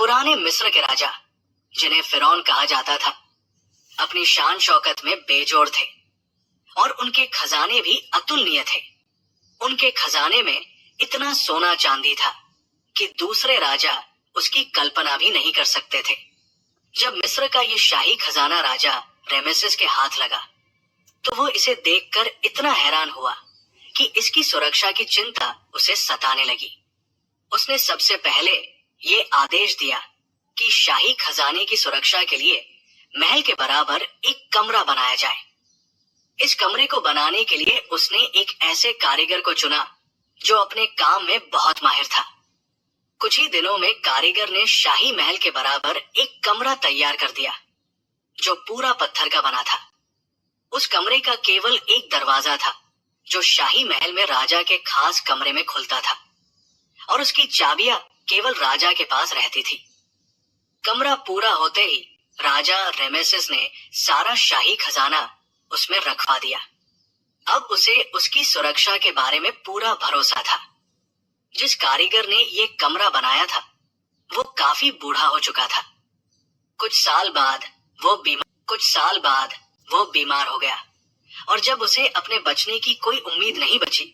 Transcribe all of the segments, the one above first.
पुराने मिस्र के राजा, जिन्हें फिरौन कहा जाता था, अपनी शान शौकत में बेजोड़ थे और उनके खजाने भी अतुलनीय थे। उनके खजाने में इतना सोना चांदी था कि दूसरे राजा उसकी कल्पना भी नहीं कर सकते थे। जब मिस्र का ये शाही खजाना राजा रेमेसेस के हाथ लगा तो वो इसे देखकर इतना हैरान हुआ कि इसकी सुरक्षा की चिंता उसे सताने लगी। उसने सबसे पहले ये आदेश दिया कि शाही खजाने की सुरक्षा के लिए महल के बराबर एक कमरा बनाया जाए। इस कमरे को बनाने के लिए उसने एक ऐसे कारीगर को चुना जो अपने काम में बहुत माहिर था। कुछ ही दिनों में कारीगर ने शाही महल के बराबर एक कमरा तैयार कर दिया जो पूरा पत्थर का बना था। उस कमरे का केवल एक दरवाजा था जो शाही महल में राजा के खास कमरे में खुलता था और उसकी चाबियां केवल राजा के पास रहती थी। कमरा पूरा होते ही राजा रेमेसेस ने सारा शाही खजाना उसमें रखवा दिया। अब उसे उसकी सुरक्षा के बारे में पूरा भरोसा था। जिस कारीगर ने ये कमरा बनाया था वो काफी बूढ़ा हो चुका था। कुछ साल बाद वो बीमार हो गया और जब उसे अपने बचने की कोई उम्मीद नहीं बची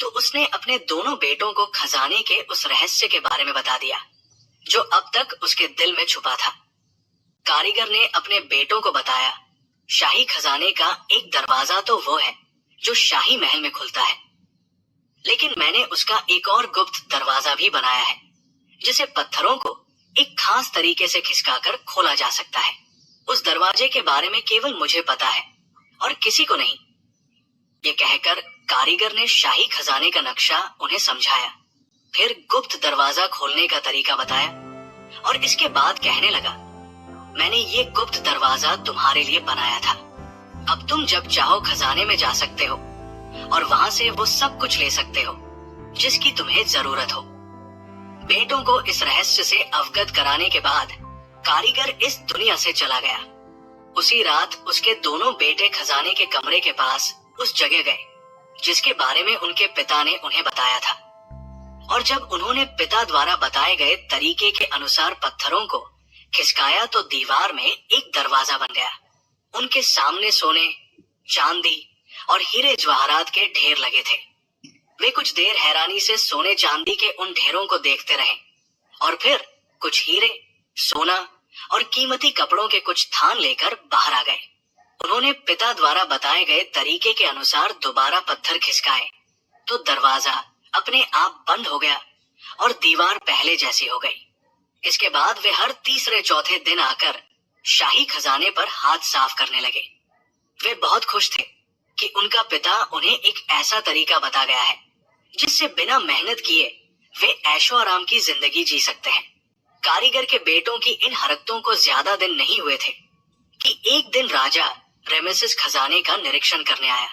तो उसने अपने दोनों बेटों को खजाने के उस रहस्य के बारे में बता दिया जो अब तक उसके दिल में छुपा था। कारीगर ने अपने बेटों को बताया, शाही खजाने का एक दरवाजा तो वो है जो शाही महल में खुलता है, लेकिन मैंने उसका एक और गुप्त दरवाजा भी बनाया है जिसे पत्थरों को एक खास तरीके से खिसकाकर खोला जा सकता है। उस दरवाजे के बारे में केवल मुझे पता है और किसी को नहीं। ये कहकर कारीगर ने शाही खजाने का नक्शा उन्हें समझाया, फिर गुप्त दरवाजा खोलने का तरीका बताया और इसके बाद कहने लगा, मैंने ये गुप्त दरवाजा तुम्हारे लिए बनाया था। अब तुम जब चाहो खजाने में जा सकते हो और वहां से वो सब कुछ ले सकते हो जिसकी तुम्हें जरूरत हो। बेटों को इस रहस्य से अवगत कराने के बाद कारीगर इस दुनिया से चला गया। उसी रात उसके दोनों बेटे खजाने के कमरे के पास उस जगह गए जिसके बारे में उनके पिता ने उन्हें बताया था और जब उन्होंने पिता द्वारा बताए गए तरीके के अनुसार पत्थरों को खिसकाया तो दीवार में एक दरवाजा बन गया। उनके सामने सोने, चांदी और हीरे जवाहरात के ढेर लगे थे। वे कुछ देर हैरानी से सोने चांदी के उन ढेरों को देखते रहे और फिर कुछ हीरे, सोना और कीमती कपड़ों के कुछ थान लेकर बाहर आ गए। उन्होंने पिता द्वारा बताए गए तरीके के अनुसार दोबारा पत्थर खिसकाए तो दरवाजा अपने आप बंद हो गया और दीवार पहले जैसी हो गई। इसके बाद वे हर तीसरे चौथे दिन आकर शाही खजाने पर हाथ साफ करने लगे। वे बहुत खुश थे कि उनका पिता उन्हें एक ऐसा तरीका बता गया है जिससे बिना मेहनत किए वे ऐशो आराम की जिंदगी जी सकते हैं। कारीगर के बेटों की इन हरकतों को ज्यादा दिन नहीं हुए थे कि एक दिन राजा रेमेसेस खजाने का निरीक्षण करने आया।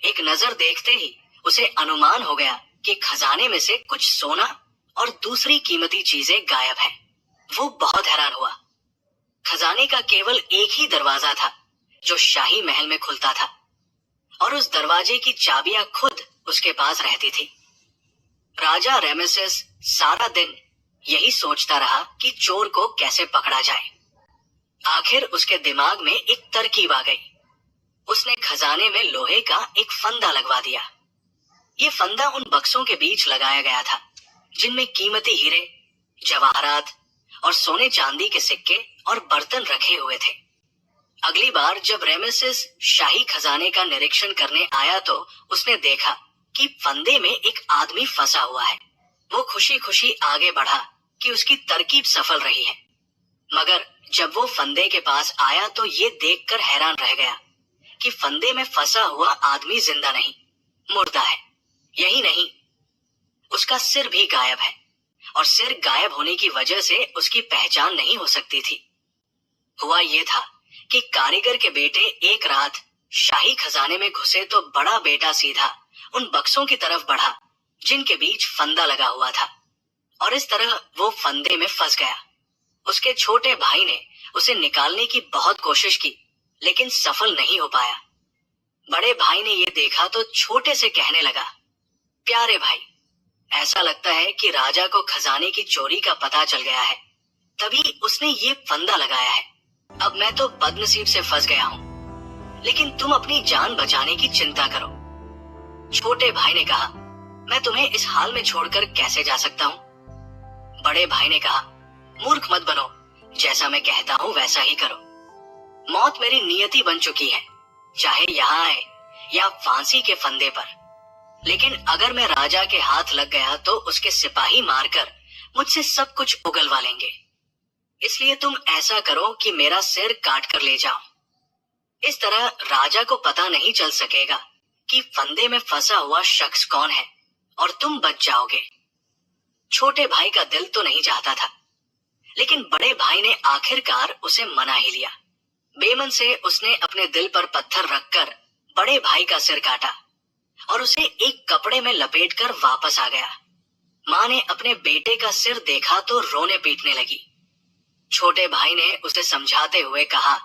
एक नजर देखते ही उसे अनुमान हो गया कि खजाने में से कुछ सोना और दूसरी कीमती चीजें गायब हैं। वो बहुत हैरान हुआ। खजाने का केवल एक ही दरवाजा था जो शाही महल में खुलता था और उस दरवाजे की चाबियां खुद उसके पास रहती थी। राजा रेमेसेस सारा दिन यही सोचता रहा कि चोर को कैसे पकड़ा जाए। आखिर उसके दिमाग में एक तरकीब आ गई। उसने खजाने में लोहे का एक फंदा लगवा दिया। ये फंदा उन बक्सों के बीच लगाया गया था जिनमें कीमती हीरे, जवाहरात और सोने चांदी के सिक्के और बर्तन रखे हुए थे। अगली बार जब रेमेसेस शाही खजाने का निरीक्षण करने आया तो उसने देखा कि फंदे में एक आदमी फंसा हुआ है। वो खुशी खुशी आगे बढ़ा कि उसकी तरकीब सफल रही है, मगर जब वो फंदे के पास आया तो ये देखकर हैरान रह गया कि फंदे में फंसा हुआ आदमी जिंदा नहीं, मुर्दा है। यही नहीं, उसका सिर भी गायब है और सिर गायब होने की वजह से उसकी पहचान नहीं हो सकती थी। हुआ ये था कि कारीगर के बेटे एक रात शाही खजाने में घुसे तो बड़ा बेटा सीधा उन बक्सों की तरफ बढ़ा जिनके बीच फंदा लगा हुआ था और इस तरह वो फंदे में फंस गया। उसके छोटे भाई ने उसे निकालने की बहुत कोशिश की लेकिन सफल नहीं हो पाया। बड़े भाई ने ये देखा तो छोटे से कहने लगा, प्यारे भाई, ऐसा लगता है कि राजा को खजाने की चोरी का पता चल गया है। तभी उसने ये फंदा लगाया है। अब मैं तो बदनसीब से फंस गया हूँ, लेकिन तुम अपनी जान बचाने की चिंता करो। छोटे भाई ने कहा, मैं तुम्हें इस हाल में छोड़कर कैसे जा सकता हूँ? बड़े भाई ने कहा, मूर्ख मत बनो, जैसा मैं कहता हूँ वैसा ही करो। मौत मेरी नियति बन चुकी है, चाहे यहाँ आए या फांसी के फंदे पर। लेकिन अगर मैं राजा के हाथ लग गया तो उसके सिपाही मारकर मुझसे सब कुछ उगलवा लेंगे। इसलिए तुम ऐसा करो कि मेरा सिर काट कर ले जाओ। इस तरह राजा को पता नहीं चल सकेगा कि फंदे में फंसा हुआ शख्स कौन है और तुम बच जाओगे। छोटे भाई का दिल तो नहीं चाहता था, लेकिन बड़े भाई ने आखिरकार उसे मना ही लिया। बेमन से उसने अपने दिल पर पत्थर रखकर बड़े भाई का सिर काटा और उसे एक कपड़े में लपेटकर वापस आ गया। माँ ने अपने बेटे का सिर देखा तो रोने पीटने लगी। छोटे भाई ने उसे समझाते हुए कहा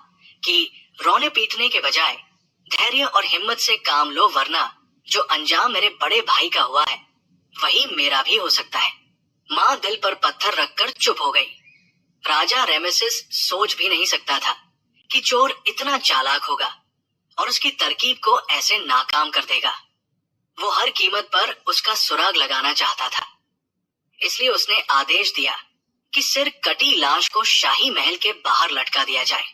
कि रोने पीटने के बजाय धैर्य और हिम्मत से काम लो, वरना जो अंजाम मेरे बड़े भाई का हुआ है वही मेरा भी हो सकता है। माँ दिल पर पत्थर रखकर चुप हो गई। राजा रेमेसिस सोच भी नहीं सकता था कि चोर इतना चालाक होगा और उसकी तरकीब को ऐसे नाकाम कर देगा। वो हर कीमत पर उसका सुराग लगाना चाहता था। इसलिए उसने आदेश दिया कि सिर कटी लाश को शाही महल के बाहर लटका दिया जाए।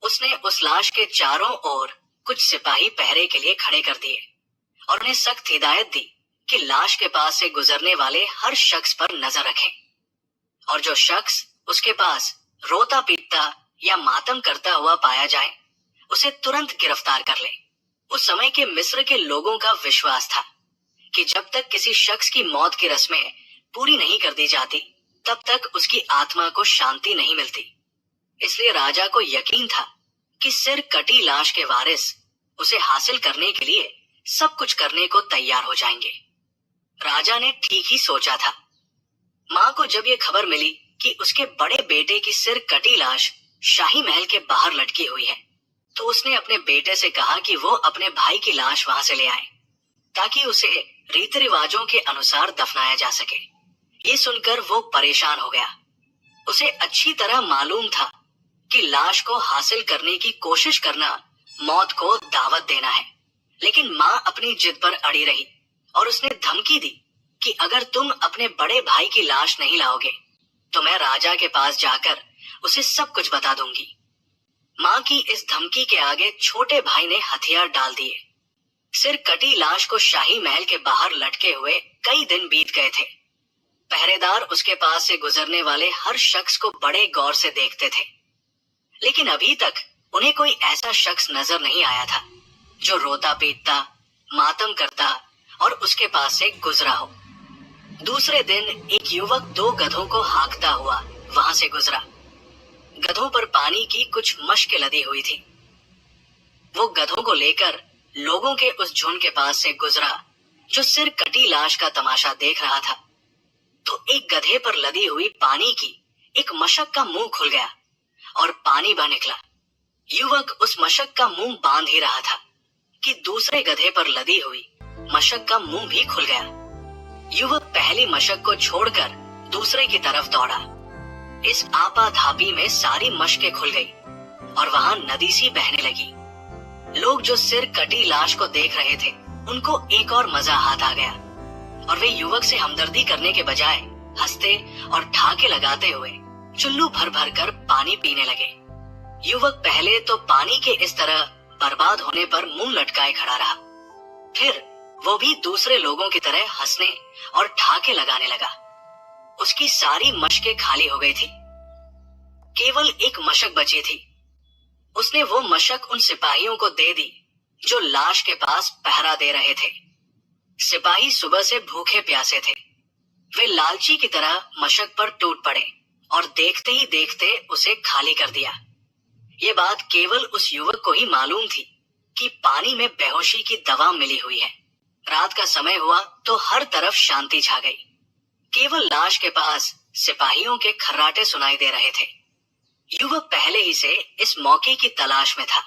उसने उस लाश के चारों ओर कुछ सिपाही पहरे के लिए खड़े कर दिए और उन्हें सख्त हिदायत दी कि लाश के पास से गुजरने वाले हर शख्स पर नजर रखें और जो शख्स उसके पास रोता पीटता या मातम करता हुआ पाया जाए उसे तुरंत गिरफ्तार कर ले। उस समय के मिस्र के लोगों का विश्वास था कि जब तक किसी शख्स की मौत की रस्में पूरी नहीं कर दी जाती तब तक उसकी आत्मा को शांति नहीं मिलती। इसलिए राजा को यकीन था कि सिर कटी लाश के वारिस उसे हासिल करने के लिए सब कुछ करने को तैयार हो जाएंगे। राजा ने ठीक ही सोचा था। माँ को जब ये खबर मिली कि उसके बड़े बेटे की सिर कटी लाश शाही महल के बाहर लटकी हुई है, तो उसने अपने बेटे से कहा कि वो अपने भाई की लाश वहां से ले आए ताकि उसे रीति रिवाजों के अनुसार दफनाया जा सके। ये सुनकर वो परेशान हो गया। उसे अच्छी तरह मालूम था कि लाश को हासिल करने की कोशिश करना मौत को दावत देना है, लेकिन माँ अपनी जिद पर अड़ी रही और उसने धमकी दी कि अगर तुम अपने बड़े भाई की लाश नहीं लाओगे तो मैं राजा के पास जाकर उसे सब कुछ बता दूंगी। माँ की इस धमकी के आगे छोटे भाई ने हथियार डाल दिए। सिर कटी लाश को शाही महल के बाहर लटके हुए कई दिन बीत गए थे। पहरेदार उसके पास से गुजरने वाले हर शख्स को बड़े गौर से देखते थे, लेकिन अभी तक उन्हें कोई ऐसा शख्स नजर नहीं आया था जो रोता पीटता, मातम करता और उसके पास से गुजरा हो। दूसरे दिन एक युवक 2 गधों को हाँकता हुआ वहां से गुजरा। गधों पर पानी की कुछ मशक लदी हुई थी। वो गधों को लेकर लोगों के उस झुंड के पास से गुजरा जो सिर कटी लाश का तमाशा देख रहा था, तो एक गधे पर लदी हुई पानी की एक मशक का मुंह खुल गया और पानी बह निकला। युवक उस मशक का मुंह बांध ही रहा था कि दूसरे गधे पर लदी हुई मशक का मुंह भी खुल गया। युवक पहली मशक को छोड़कर दूसरे की तरफ दौड़ा। इस आपाधापी में सारी मशकें खुल गई और वहां नदी सी बहने लगी। लोग जो सिर कटी लाश को देख रहे थे उनको एक और मजा हाथ आ गया और वे युवक से हमदर्दी करने के बजाय हंसते और ठाके लगाते हुए चुल्लू भर भर कर पानी पीने लगे। युवक पहले तो पानी के इस तरह बर्बाद होने पर मुंह लटकाए खड़ा रहा, फिर वो भी दूसरे लोगों की तरह हंसने और ठाके लगाने लगा। उसकी सारी मशकें खाली हो गई थी, केवल एक मशक बची थी। उसने वो मशक उन सिपाहियों को दे दी जो लाश के पास पहरा दे रहे थे। सिपाही सुबह से भूखे प्यासे थे। वे लालची की तरह मशक पर टूट पड़े और देखते ही देखते उसे खाली कर दिया। ये बात केवल उस युवक को ही मालूम थी कि पानी में बेहोशी की दवा मिली हुई है। रात का समय हुआ तो हर तरफ शांति छा गई। केवल लाश के पास सिपाहियों के खर्राटे सुनाई दे रहे थे। युवक पहले ही से इस मौके की तलाश में था।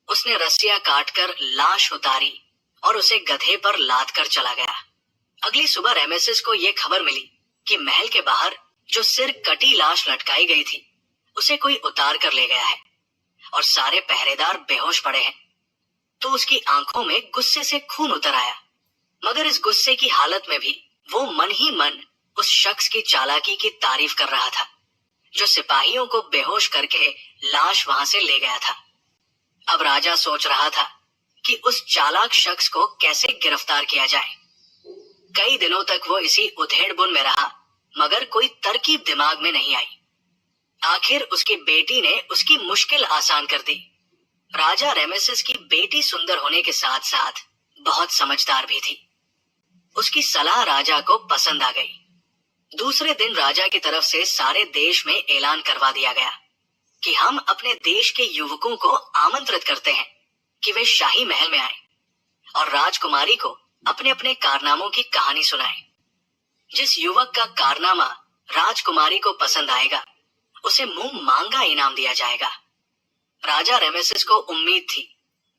उसने रस्सियां काटकर लाश उतारी और उसे गधे पर लाद कर चला गया। अगली सुबह रेमेसिस को यह खबर मिली कि महल के बाहर जो सिर कटी लाश लटकाई गई थी उसे कोई उतार कर ले गया है और सारे पहरेदार बेहोश पड़े हैं। तो उसकी आंखों में गुस्से से खून उतर आया, मगर इस गुस्से की हालत में भी वो मन ही मन उस शख्स की चालाकी की तारीफ कर रहा था जो सिपाहियों को बेहोश करके लाश वहां से ले गया था। अब राजा सोच रहा था कि उस चालाक शख्स को कैसे गिरफ्तार किया जाए। कई दिनों तक वो इसी उधेड़बुन में रहा, मगर कोई तरकीब दिमाग में नहीं आई। आखिर उसकी बेटी ने उसकी मुश्किल आसान कर दी। राजा रेमेसिस की बेटी सुंदर होने के साथ साथ बहुत समझदार भी थी। उसकी सलाह राजा को पसंद आ गई। दूसरे दिन राजा की तरफ से सारे देश में ऐलान करवा दिया गया कि हम अपने देश के युवकों को आमंत्रित करते हैं कि वे शाही महल में आए और राजकुमारी को अपने अपने कारनामों की कहानी सुनाएं। जिस युवक का कारनामा राजकुमारी को पसंद आएगा उसे मुंह मांगा इनाम दिया जाएगा। राजा रेमेसिस को उम्मीद थी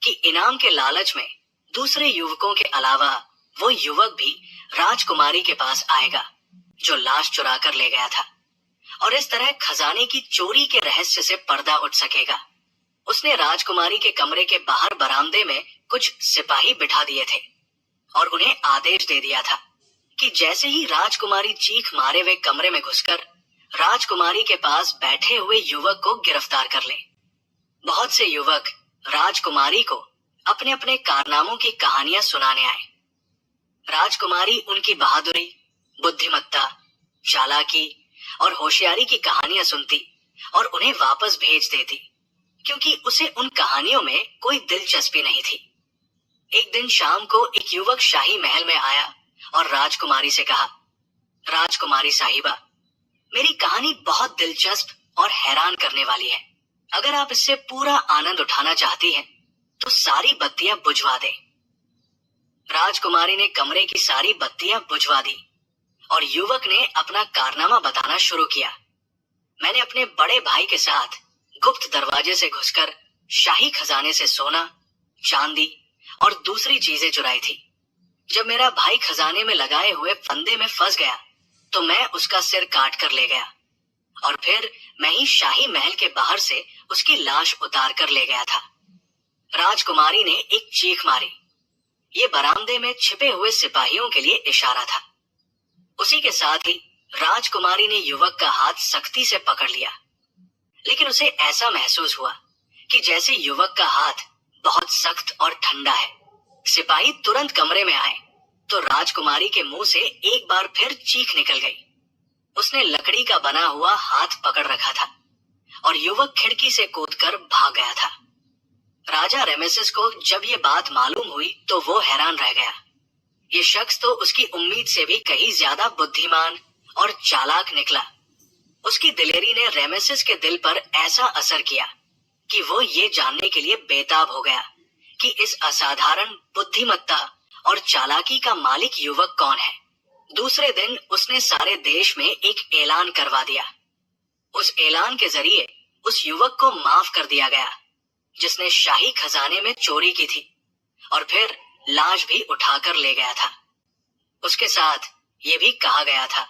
कि इनाम के लालच में दूसरे युवकों के अलावा वो युवक भी राजकुमारी के पास आएगा जो लाश चुरा कर ले गया था, और इस तरह खजाने की चोरी के रहस्य से पर्दा उठ सकेगा। उसने राजकुमारी के कमरे के बाहर बरामदे में कुछ सिपाही बिठा दिए थे और उन्हें आदेश दे दिया था कि जैसे ही राजकुमारी चीख मारे वे कमरे में घुसकर राजकुमारी के पास बैठे हुए युवक को गिरफ्तार कर ले। बहुत से युवक राजकुमारी को अपने अपने कारनामों की कहानियां सुनाने आए। राजकुमारी उनकी बहादुरी, बुद्धिमत्ता, चालाकी और होशियारी की कहानियां सुनती और उन्हें वापस भेज देती, क्योंकि उसे उन कहानियों में कोई दिलचस्पी नहीं थी। एक दिन शाम को एक युवक शाही महल में आया और राजकुमारी से कहा, राजकुमारी साहिबा, मेरी कहानी बहुत दिलचस्प और हैरान करने वाली है। अगर आप इससे पूरा आनंद उठाना चाहती हैं, तो सारी बत्तियां बुझवा दें। राजकुमारी ने कमरे की सारी बत्तियां बुझवा दी और युवक ने अपना कारनामा बताना शुरू किया। मैंने अपने बड़े भाई के साथ गुप्त दरवाजे से घुसकर शाही खजाने से सोना, चांदी और दूसरी चीजें चुराई थी। जब मेरा भाई खजाने में लगाए हुए फंदे में फंस गया तो मैं उसका सिर काट कर ले गया और फिर मैं ही शाही महल के बाहर से उसकी लाश उतार कर ले गया था। राजकुमारी ने एक चीख मारी। ये बरामदे में छिपे हुए सिपाहियों के लिए इशारा था। उसी के साथ ही राजकुमारी ने युवक का हाथ सख्ती से पकड़ लिया, लेकिन उसे ऐसा महसूस हुआ कि जैसे युवक का हाथ बहुत सख्त और ठंडा है। सिपाही तुरंत कमरे में आए तो राजकुमारी के मुंह से एक बार फिर चीख निकल गई। उसने लकड़ी का बना हुआ हाथ पकड़ रखा था और युवक खिड़की से कूदकर भाग गया था। राजा रेमेसिस को जब ये बात मालूम हुई तो वो हैरान रह गया। ये शख्स तो उसकी उम्मीद से भी कहीं ज्यादा बुद्धिमान और चालाक निकला। उसकी दिलेरी ने रेमेसिस के दिल पर ऐसा असर किया कि वो ये जानने के लिए बेताब हो गया कि इस असाधारण बुद्धिमत्ता और चालाकी का मालिक युवक कौन है। दूसरे दिन उसने सारे देश में एक ऐलान करवा दिया। उस ऐलान के जरिए उस युवक को माफ कर दिया गया जिसने शाही खजाने में चोरी की थी और फिर लाश भी उठाकर ले गया था। उसके साथ ये भी कहा गया था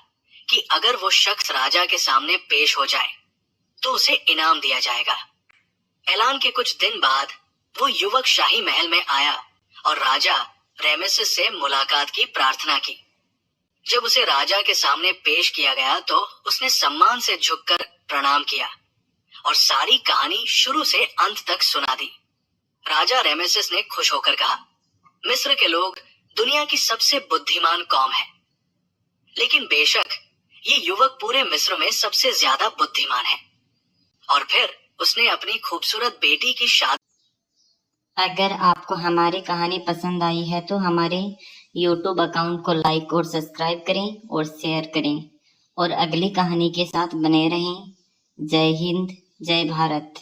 कि अगर वो शख्स राजा के सामने पेश हो जाए तो उसे इनाम दिया जाएगा। ऐलान के कुछ दिन बाद वो युवक शाही महल में आया और राजा रेमेसिस से मुलाकात की प्रार्थना की। जब उसे राजा के सामने पेश किया गया तो उसने सम्मान से झुककर प्रणाम किया और सारी कहानी शुरू से अंत तक सुना दी। राजा रेमेसिस ने खुश होकर कहा, मिस्र के लोग दुनिया की सबसे बुद्धिमान कौम है, लेकिन बेशक ये युवक पूरे मिस्र में सबसे ज्यादा बुद्धिमान है। और फिर उसने अपनी खूबसूरत बेटी की शादी। अगर आपको हमारी कहानी पसंद आई है तो हमारे YouTube अकाउंट को लाइक और सब्सक्राइब करें और शेयर करें और अगली कहानी के साथ बने रहें। जय हिंद, जय भारत।